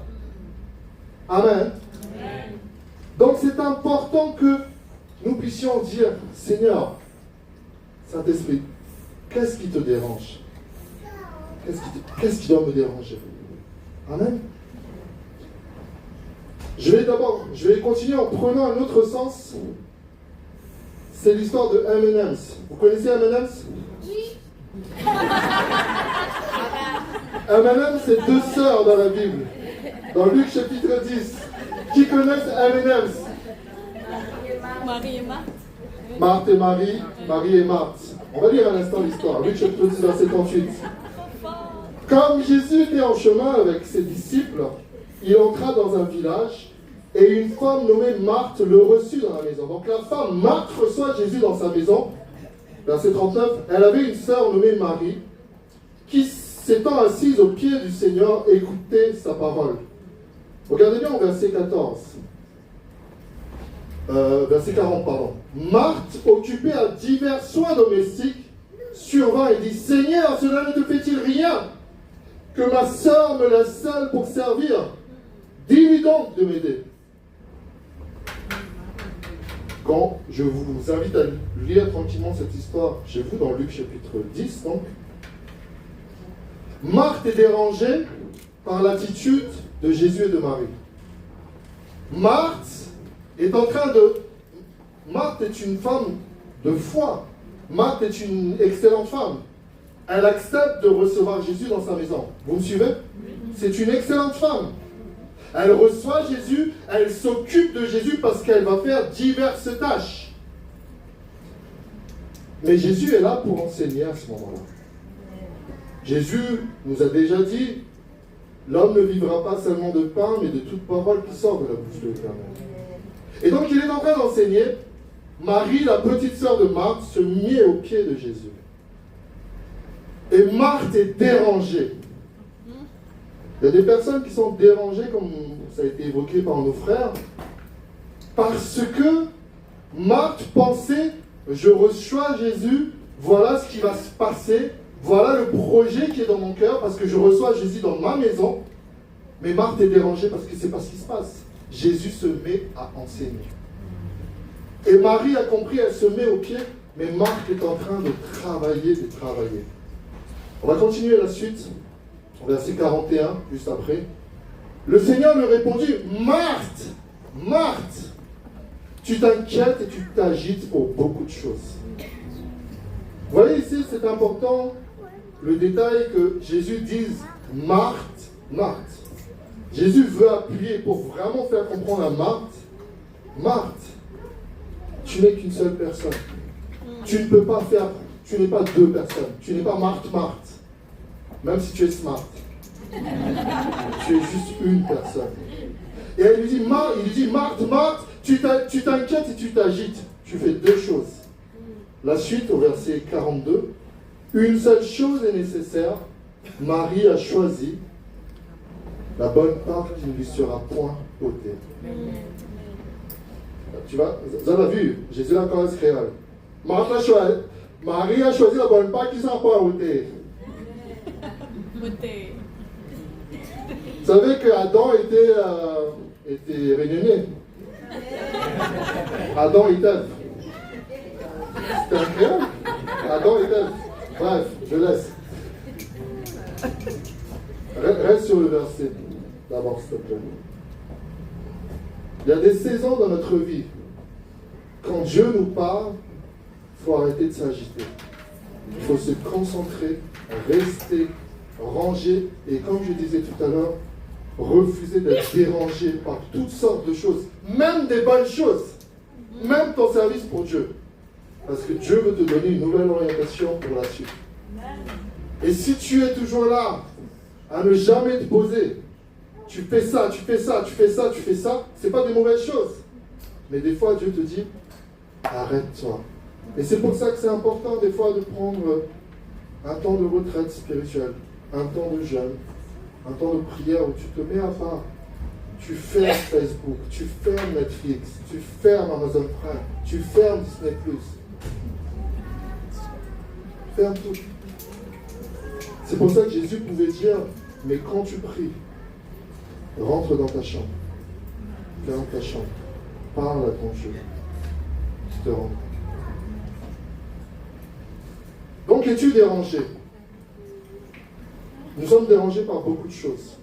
Amen. Donc c'est important que nous puissions dire, Seigneur, Saint-Esprit, qu'est-ce qui te dérange? Qu'est-ce qui doit me déranger? Amen. Je vais continuer en prenant un autre sens. C'est l'histoire de M&M's. Vous connaissez M&M's? Oui. M&M's, c'est 2 sœurs dans la Bible. Dans Luc chapitre 10. Qui connaissent M&M's? Marie et Marthe. Marthe et Marie, Marie et Marthe. On va lire un instant l'histoire. Luc chapitre 10, verset 38. Comme Jésus était en chemin avec ses disciples, il entra dans un village et une femme nommée Marthe le reçut dans la maison. Donc la femme Marthe reçoit Jésus dans sa maison. Verset 39. Elle avait une sœur nommée Marie qui, s'étant assise aux pieds du Seigneur, écoutait sa parole. Regardez bien au verset 14. verset 40, pardon. Marthe, occupée à divers soins domestiques, survint et dit, Seigneur, cela ne te fait-il rien que ma sœur me laisse seule pour servir? Dis-lui donc de m'aider. Quand je vous invite à lire tranquillement cette histoire chez vous, dans Luc chapitre 10, donc, Marthe est dérangée par l'attitude de Jésus et de Marie. Marthe est une femme de foi. Marthe est une excellente femme. Elle accepte de recevoir Jésus dans sa maison. Vous me suivez? C'est une excellente femme. Elle reçoit Jésus, elle s'occupe de Jésus parce qu'elle va faire diverses tâches. Mais Jésus est là pour enseigner à ce moment-là. Jésus nous a déjà dit, l'homme ne vivra pas seulement de pain, mais de toute parole qui sort de la bouche de l'Éternel. Et donc il est en train d'enseigner. Marie, la petite sœur de Marthe, se mit aux pieds de Jésus. Et Marthe est dérangée. Il y a des personnes qui sont dérangées, comme ça a été évoqué par nos frères, parce que Marthe pensait, je reçois Jésus, voilà ce qui va se passer, voilà le projet qui est dans mon cœur, parce que je reçois Jésus dans ma maison. Mais Marthe est dérangée parce que c'est pas ce qui se passe. Jésus se met à enseigner. Et Marie a compris, elle se met au pied, mais Marthe est en train de travailler. On va continuer la suite, verset 41, juste après. Le Seigneur lui répondit, Marthe, Marthe, tu t'inquiètes et tu t'agites pour beaucoup de choses. Vous voyez ici, c'est important, le détail que Jésus dise, Marthe, Marthe. Jésus veut appuyer pour vraiment faire comprendre à Marthe, Marthe, tu n'es qu'une seule personne. Tu ne peux pas faire, tu n'es pas deux personnes. Tu n'es pas Marthe, même si tu es smart. Tu es juste une personne. Et elle lui dit, Marthe, tu t'inquiètes et tu t'agites. Tu fais deux choses. La suite au verset 42. Une seule chose est nécessaire. Marie a choisi la bonne part qui ne lui sera point ôtée. Tu vois, vous avez vu, Jésus la cause réelle. Marie a choisi la bonne part qui ne sera pas ôtée. Vous savez que Adam était réunionnais. Adam et Ève. C'était incroyable. Adam et Ève. Bref, je laisse. Reste sur le verset d'abord, s'il te plaît. Il y a des saisons dans notre vie. Quand Dieu nous parle, il faut arrêter de s'agiter. Il faut se concentrer, rester, ranger. Et comme je disais tout à l'heure, refuser d'être dérangé par toutes sortes de choses. Même des bonnes choses. Même ton service pour Dieu. Parce que Dieu veut te donner une nouvelle orientation pour la suite. Et si tu es toujours là, à ne jamais te poser, tu fais ça, c'est pas des mauvaises choses. Mais des fois, Dieu te dit, arrête-toi. Et c'est pour ça que c'est important des fois de prendre un temps de retraite spirituelle, un temps de jeûne, un temps de prière où tu te mets à part. Tu fermes Facebook, tu fermes Netflix, tu fermes Amazon Prime, tu fermes Disney+. Ferme tout. C'est pour ça que Jésus pouvait dire, mais quand tu pries, rentre dans ta chambre, ferme ta chambre, parle à ton Dieu, tu te rends. Donc, es-tu dérangé? Nous sommes dérangés par beaucoup de choses.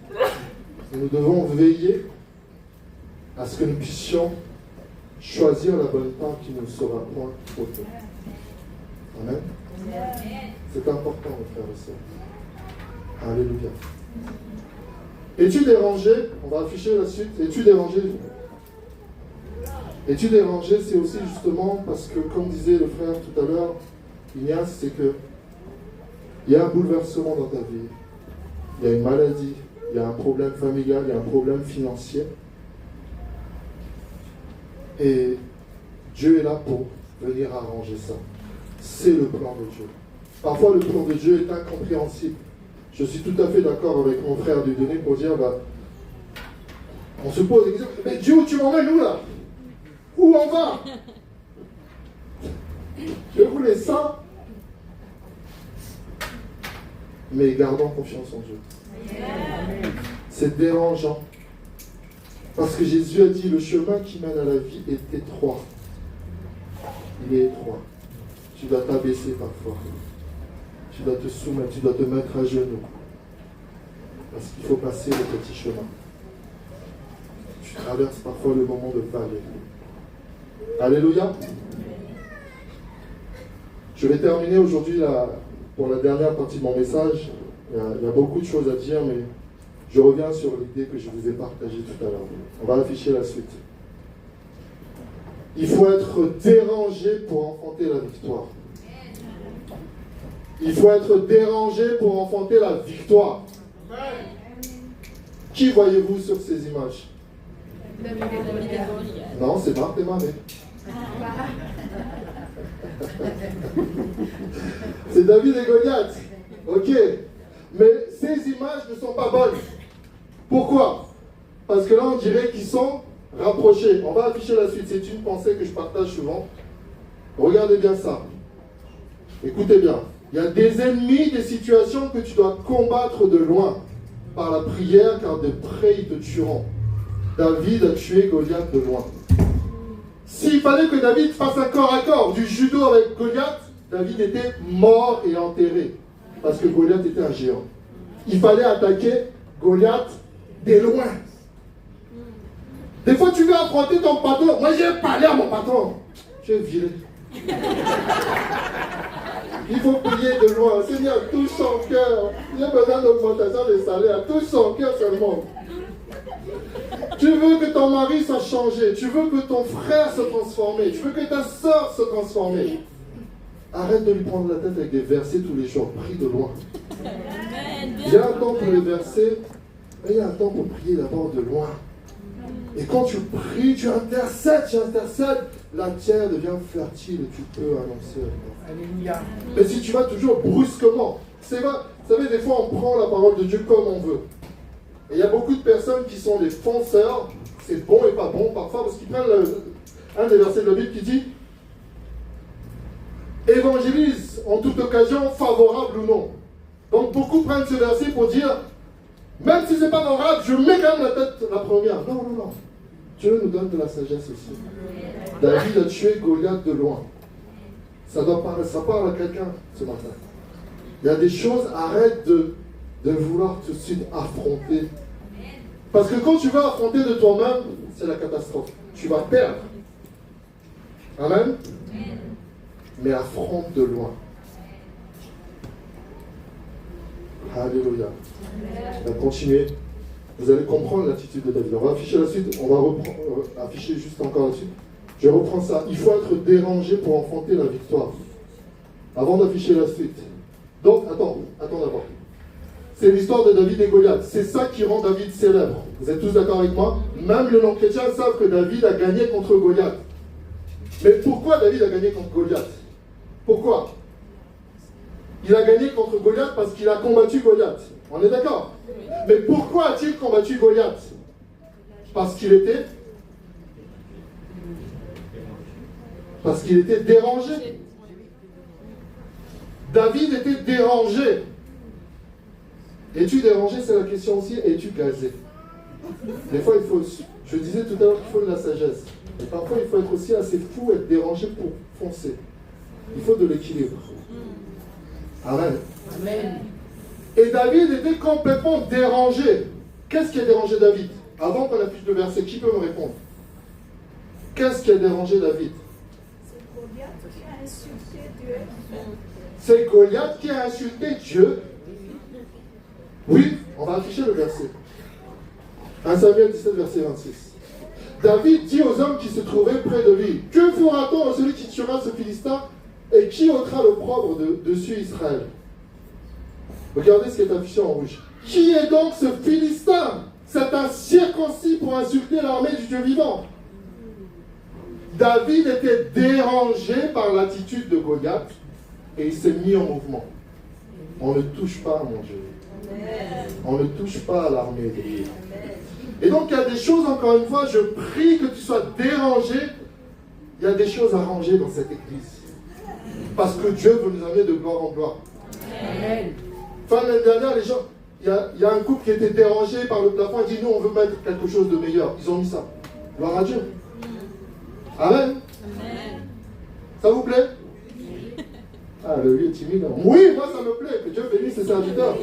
Et nous devons veiller à ce que nous puissions choisir la bonne part qui ne sera point ôtée. Amen. C'est important, mes frères et sœurs. Alléluia. Es-tu dérangé? On va afficher la suite. Es-tu dérangé? Es-tu dérangé, c'est aussi justement parce que, comme disait le frère tout à l'heure, Ignace, c'est que il y a un bouleversement dans ta vie. Il y a une maladie, il y a un problème familial, il y a un problème financier. Et Dieu est là pour venir arranger ça. C'est le plan de Dieu. Parfois, le plan de Dieu est incompréhensible. Je suis tout à fait d'accord avec mon frère Dieudonné pour dire, on se pose des questions, mais Dieu, où tu m'emmènes où là? Où on va? Je voulais ça. Mais gardons confiance en Dieu. C'est dérangeant. Parce que Jésus a dit, le chemin qui mène à la vie est étroit. Il est étroit. Tu dois t'abaisser parfois. Tu dois te soumettre, tu dois te mettre à genoux. Parce qu'il faut passer le petit chemin. Tu traverses parfois le moment de vallée. Alléluia. Je vais terminer aujourd'hui pour la dernière partie de mon message. Il y a beaucoup de choses à dire, mais je reviens sur l'idée que je vous ai partagée tout à l'heure. On va afficher la suite. Il faut être dérangé pour enfanter la victoire. Il faut être dérangé pour enfanter la victoire. Qui voyez-vous sur ces images? Non, c'est Marthe et Marie. C'est David et Goliath. Ok. Mais ces images ne sont pas bonnes. Pourquoi? Parce que là, on dirait qu'ils sont rapprochés. On va afficher la suite. C'est une pensée que je partage souvent. Regardez bien ça. Écoutez bien. Il y a des ennemis, des situations que tu dois combattre de loin par la prière, car de près ils te tueront. David a tué Goliath de loin. S'il fallait que David fasse un corps à corps du judo avec Goliath, David était mort et enterré. Parce que Goliath était un géant. Il fallait attaquer Goliath de loin. Des fois, tu veux affronter ton patron. Moi, j'ai parlé à mon patron. Tu es viré. Il faut prier de loin. Seigneur, touche son cœur. J'ai besoin d'augmentation des salaires. Touche son cœur seulement. Tu veux que ton mari soit changé. Tu veux que ton frère se transforme. Tu veux que ta soeur se transforme. Arrête de lui prendre la tête avec des versets tous les jours. Prie de loin. Il y a un temps pour les versets, mais il y a un temps pour prier d'abord de loin. Et quand tu pries, tu intercèdes, la terre devient fertile et tu peux annoncer. Alléluia. Mais si tu vas toujours brusquement, c'est vrai, vous savez, des fois on prend la parole de Dieu comme on veut. Et il y a beaucoup de personnes qui sont des fonceurs, c'est bon et pas bon parfois, parce qu'ils prennent un des versets de la Bible qui dit évangélise en toute occasion, favorable ou non. Donc beaucoup prennent ce verset pour dire même si ce n'est pas favorable, je mets quand même la tête la première. Non. Dieu nous donne de la sagesse aussi. David a tué Goliath de loin. Ça parle à quelqu'un ce matin. Il y a des choses, arrête de vouloir tout de suite affronter. Parce que quand tu vas affronter de toi-même, c'est la catastrophe. Tu vas perdre. Amen. Mais affronte de loin. Alléluia. On va continuer. Vous allez comprendre l'attitude de David. On va afficher la suite. On va afficher juste encore la suite. Je reprends ça. Il faut être dérangé pour enfanter la victoire. Avant d'afficher la suite. Donc, attends d'abord. C'est l'histoire de David et Goliath. C'est ça qui rend David célèbre. Vous êtes tous d'accord avec moi? Même les non-chrétiens savent que David a gagné contre Goliath. Mais pourquoi David a gagné contre Goliath? Pourquoi? Il a gagné contre Goliath parce qu'il a combattu Goliath. On est d'accord? Mais pourquoi a-t-il combattu Goliath? Parce qu'il était dérangé. David était dérangé. Es-tu dérangé? C'est la question aussi. Es-tu gazé? Des fois, je disais tout à l'heure qu'il faut de la sagesse. Et parfois, il faut être aussi assez fou, être dérangé pour foncer. Il faut de l'équilibre. Amen. Et David était complètement dérangé. Qu'est-ce qui a dérangé David? Avant qu'on affiche le verset, qui peut me répondre? Qu'est-ce qui a dérangé David? C'est Goliath qui a insulté Dieu. Oui, on va afficher le verset. 1 Samuel 17, verset 26. David dit aux hommes qui se trouvaient près de lui: que fera-t-on à celui qui tuera ce Philistin et qui ôtera l'opprobre dessus Israël? Regardez ce qui est affiché en rouge. Qui est donc ce Philistin, cet incirconcis, pour insulter l'armée du Dieu vivant? David était dérangé par l'attitude de Goliath et il s'est mis en mouvement. On ne touche pas à mon Dieu. On ne touche pas à l'armée de Dieu. Et donc il y a des choses, encore une fois, je prie que tu sois dérangé il y a des choses à ranger dans cette église. Parce que Dieu veut nous amener de gloire en gloire. Amen. Fin de l'année dernière, les gens, il y a un couple qui était dérangé par le plafond. Il dit, nous, on veut mettre quelque chose de meilleur. Ils ont mis ça. Gloire à Dieu. Amen. Amen. Ça vous plaît? Ah, le lui est timide. Oui, moi, ça me plaît. Que Dieu bénisse ses serviteurs.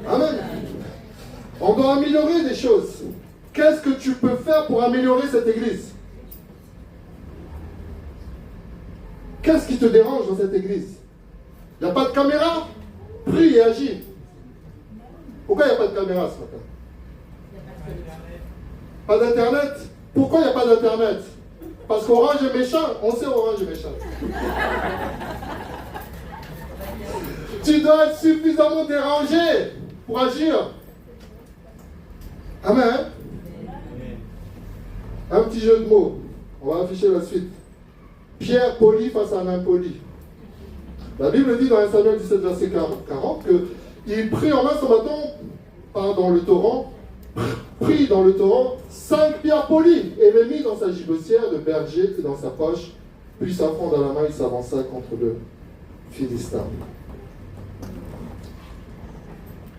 Amen. On doit améliorer des choses. Qu'est-ce que tu peux faire pour améliorer cette église? Qu'est-ce qui te dérange dans cette église? Il n'y a pas de caméra? Prie et agis. Pourquoi il n'y a pas de caméra ce matin? Pas d'internet? Pourquoi il n'y a pas d'internet? Parce qu'Orange est méchant. On sait Orange est méchant. Tu dois être suffisamment dérangé pour agir. Amen. Un petit jeu de mots. On va afficher la suite. Pierre poli face à un impoli. La Bible dit dans 1 Samuel 17, verset 40 qu'il prit en main son bâton dans le torrent, prit dans le torrent 5 pierres polies et les mit dans sa gibecière de berger et dans sa poche. Puis sa fronde à la main, il s'avança contre le Philistin.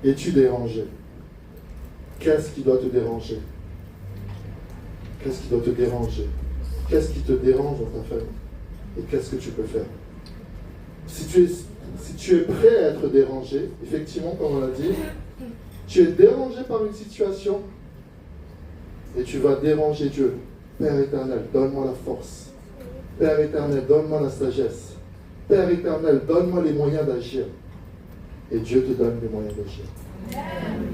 Es-tu dérangé? Qu'est-ce qui doit te déranger? Qu'est-ce qui doit te déranger? Qu'est-ce qui te dérange dans ta famille? Et qu'est-ce que tu peux faire? Si tu es prêt à être dérangé, effectivement, comme on l'a dit, tu es dérangé par une situation et tu vas déranger Dieu. Père éternel, donne-moi la force. Père éternel, donne-moi la sagesse. Père éternel, donne-moi les moyens d'agir. Et Dieu te donne les moyens d'agir.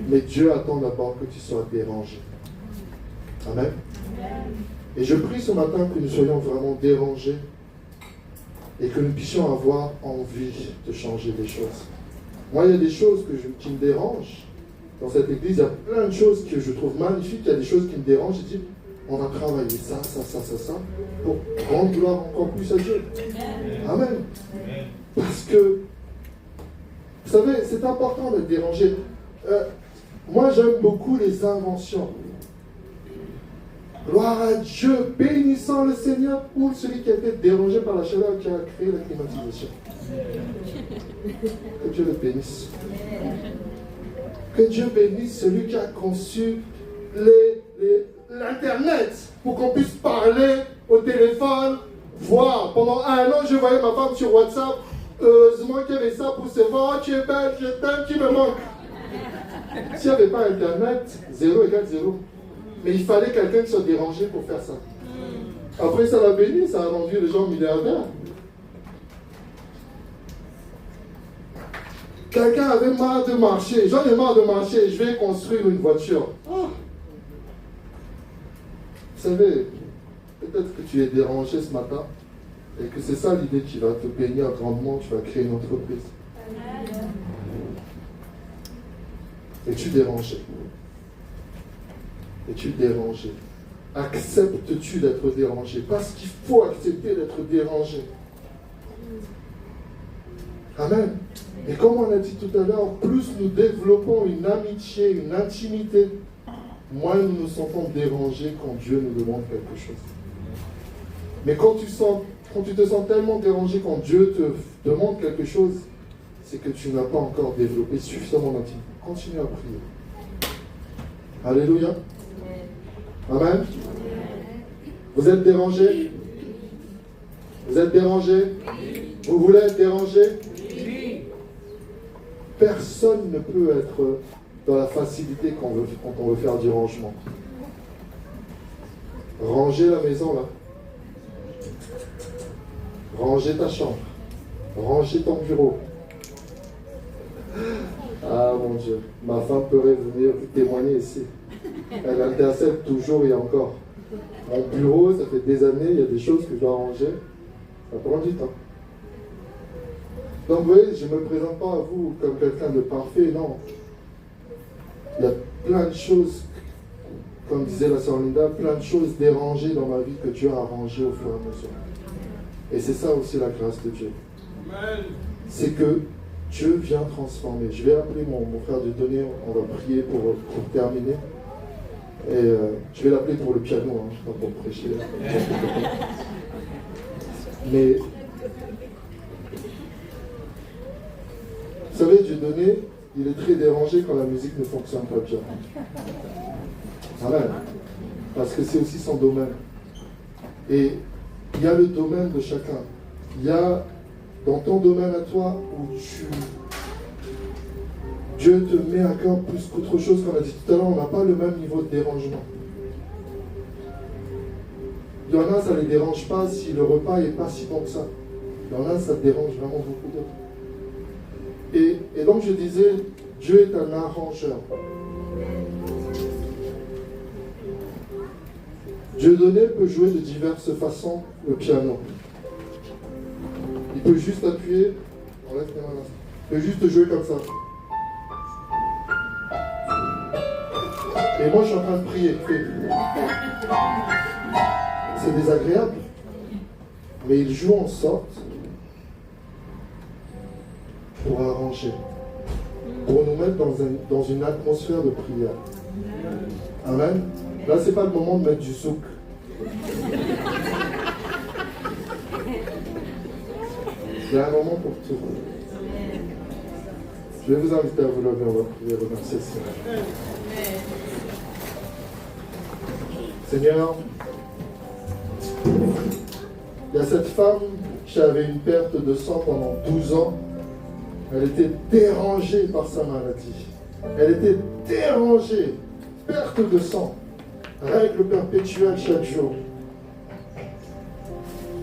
Mais Dieu attend d'abord que tu sois dérangé. Amen. Et je prie ce matin que nous soyons vraiment dérangés et que nous puissions avoir envie de changer des choses. Moi, il y a des choses qui me dérangent. Dans cette église, il y a plein de choses que je trouve magnifiques. Il y a des choses qui me dérangent. Je dis, on va travailler ça, pour rendre gloire encore plus à Dieu. Amen. Parce que, vous savez, c'est important d'être dérangé. Moi, j'aime beaucoup les inventions. Gloire à Dieu, bénissant le Seigneur pour celui qui a été dérangé par la chaleur qui a créé la climatisation. Que Dieu le bénisse. Que Dieu bénisse celui qui a conçu l'Internet pour qu'on puisse parler au téléphone, voir. Pendant 1 an, je voyais ma femme sur WhatsApp. Heureusement qu'il y avait ça pour se voir. Oh, tu es belle, je t'aime, tu me manques. S'il n'y avait pas Internet, 0 égale 0. Mais il fallait quelqu'un qui soit dérangé pour faire ça. Après, ça l'a béni, ça a rendu les gens milliardaires. Quelqu'un avait marre de marcher. J'en ai marre de marcher, je vais construire une voiture. Oh. Vous savez, peut-être que tu es dérangé ce matin et que c'est ça l'idée qui va te bénir grandement, tu vas créer une entreprise. Es-tu dérangé? Es-tu dérangé? Acceptes-tu d'être dérangé? Parce qu'il faut accepter d'être dérangé. Amen. Et comme on a dit tout à l'heure, plus nous développons une amitié, une intimité, moins nous nous sentons dérangés quand Dieu nous demande quelque chose. Mais quand tu te sens tellement dérangé quand Dieu te demande quelque chose, c'est que tu n'as pas encore développé suffisamment d'intimité. Continue à prier. Alléluia. Amen. Vous êtes dérangé? Vous êtes dérangé? Vous voulez être dérangé? Personne ne peut être dans la facilité quand on veut faire du rangement. Ranger la maison là. Ranger ta chambre. Ranger ton bureau. Ah mon Dieu, ma femme pourrait venir témoigner ici. Elle intercède toujours et encore. Mon bureau, ça fait des années, il y a des choses que je dois ranger. Ça prend du temps. Donc vous voyez, je ne me présente pas à vous comme quelqu'un de parfait, non. Il y a plein de choses, comme disait la sœur Linda, plein de choses dérangées dans ma vie que Dieu a arrangées au fur et à mesure. Et c'est ça aussi la grâce de Dieu. C'est que Dieu vient transformer. Je vais appeler mon frère de Donné, on va prier pour terminer. Et je vais l'appeler pour le piano, pas pour prêcher. Mais, vous savez, Dieu donné, il est très dérangé quand la musique ne fonctionne pas bien. Amen. Parce que c'est aussi son domaine. Et il y a le domaine de chacun. Il y a dans ton domaine à toi où Dieu te met à cœur plus qu'autre chose, comme on a dit tout à l'heure, on n'a pas le même niveau de dérangement. Il y en a, ça ne les dérange pas si le repas n'est pas si bon que ça. Il y en a, ça dérange vraiment beaucoup d'autres. Et donc je disais, Dieu est un arrangeur. Dieu donné peut jouer de diverses façons le piano. Il peut juste appuyer, enlève tes mains là. Il peut juste jouer comme ça. Et moi je suis en train de prier. C'est désagréable. Mais il joue en sorte pour arranger, pour nous mettre dans une atmosphère de prière. Amen. Là, c'est pas le moment de mettre du souk. Il y a un moment pour tout. Je vais vous inviter à vous lever, on va prier, remercier le Seigneur. Seigneur, il y a cette femme qui avait une perte de sang pendant 12 ans. Elle était dérangée par sa maladie. Elle était dérangée. Perte de sang. Règle perpétuelle chaque jour.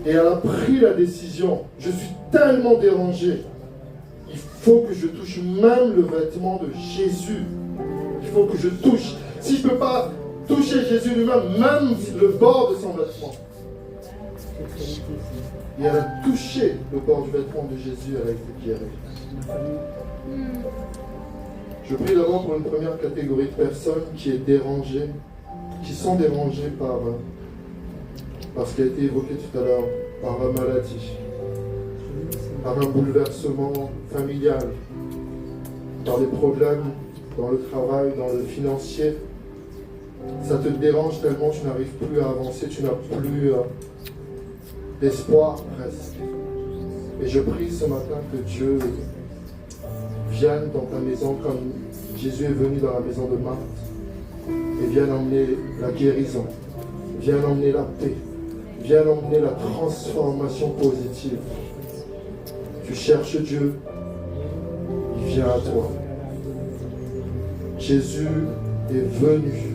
Et elle a pris la décision. Je suis tellement dérangée. Il faut que je touche même le vêtement de Jésus. Il faut que je touche. Si je ne peux pas toucher Jésus lui-même, même le bord de son vêtement. Et elle a touché le bord du vêtement de Jésus, elle a été guérie. Je prie d'abord pour une première catégorie de personnes qui est dérangée, qui sont dérangées par ce qui a été évoqué tout à l'heure, par la maladie, par un bouleversement familial, par des problèmes dans le travail, dans le financier. Ça te dérange tellement, tu n'arrives plus à avancer, tu n'as plus d'espoir presque. Et je prie ce matin que Dieu vienne dans ta maison comme Jésus est venu dans la maison de Marthe et vienne emmener la guérison, vienne emmener la paix, vienne emmener la transformation positive. Tu cherches Dieu, il vient à toi. Jésus est venu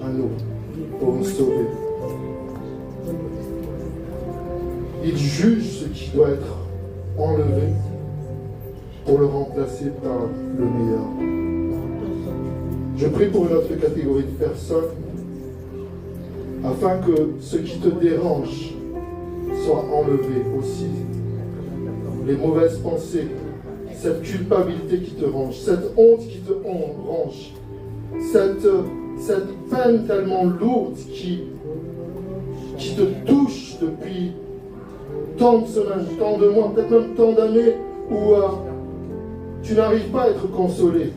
à nous pour nous sauver. Il juge ce qui doit être enlevé pour le remplacer par le meilleur. Je prie pour une autre catégorie de personnes afin que ce qui te dérange soit enlevé aussi. Les mauvaises pensées, cette culpabilité qui te ronge, cette honte qui te ronge, cette peine tellement lourde qui te touche depuis tant de semaines, tant de mois, peut-être même tant d'années où tu n'arrives pas à être consolé.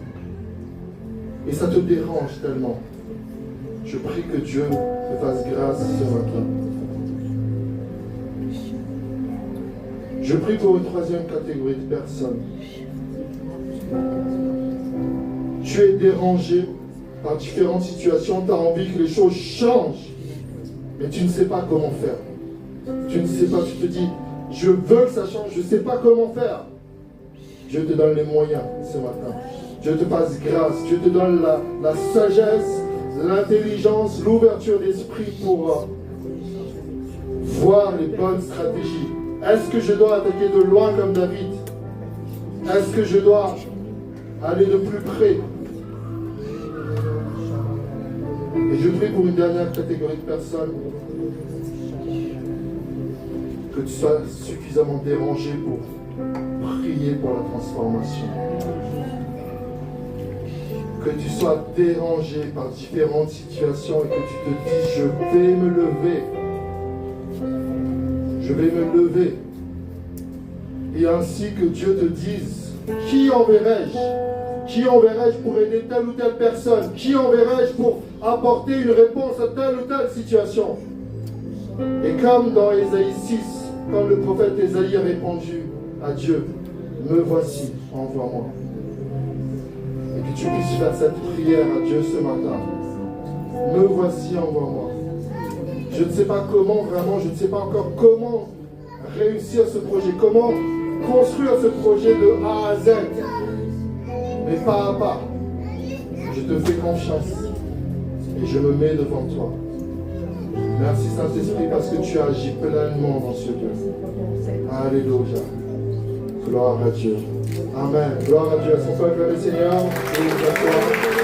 Et ça te dérange tellement. Je prie que Dieu te fasse grâce ce matin. Je prie pour une troisième catégorie de personnes. Tu es dérangé par différentes situations, tu as envie que les choses changent, mais tu ne sais pas comment faire. Tu ne sais pas, tu te dis, je veux que ça change, je ne sais pas comment faire. Dieu te donne les moyens ce matin. Dieu te fasse grâce, Dieu te donne la sagesse, l'intelligence, l'ouverture d'esprit pour voir les bonnes stratégies. Est-ce que je dois attaquer de loin comme David? Est-ce que je dois aller de plus près? Et je prie pour une dernière catégorie de personnes, que tu sois suffisamment dérangé pour prier pour la transformation. Que tu sois dérangé par différentes situations et que tu te dises, je vais me lever. Je vais me lever. Et ainsi que Dieu te dise, qui enverrai-je? Qui enverrai-je pour aider telle ou telle personne? Qui enverrai-je pour apporter une réponse à telle ou telle situation? Et comme dans Ésaïe 6, comme le prophète Ésaïe a répondu à Dieu, me voici, envoie-moi. Et que tu puisses faire cette prière à Dieu ce matin. Me voici, envoie-moi. Je ne sais pas comment vraiment, je ne sais pas encore comment réussir ce projet, comment construire ce projet de A à Z. Mais pas à pas, je te fais confiance et je me mets devant toi. Merci Saint-Esprit parce que tu agis pleinement dans ce lieu. Alléluia. Gloire à Dieu. Amen. Gloire à Dieu. Est-ce qu'on peut acclamer le Seigneur?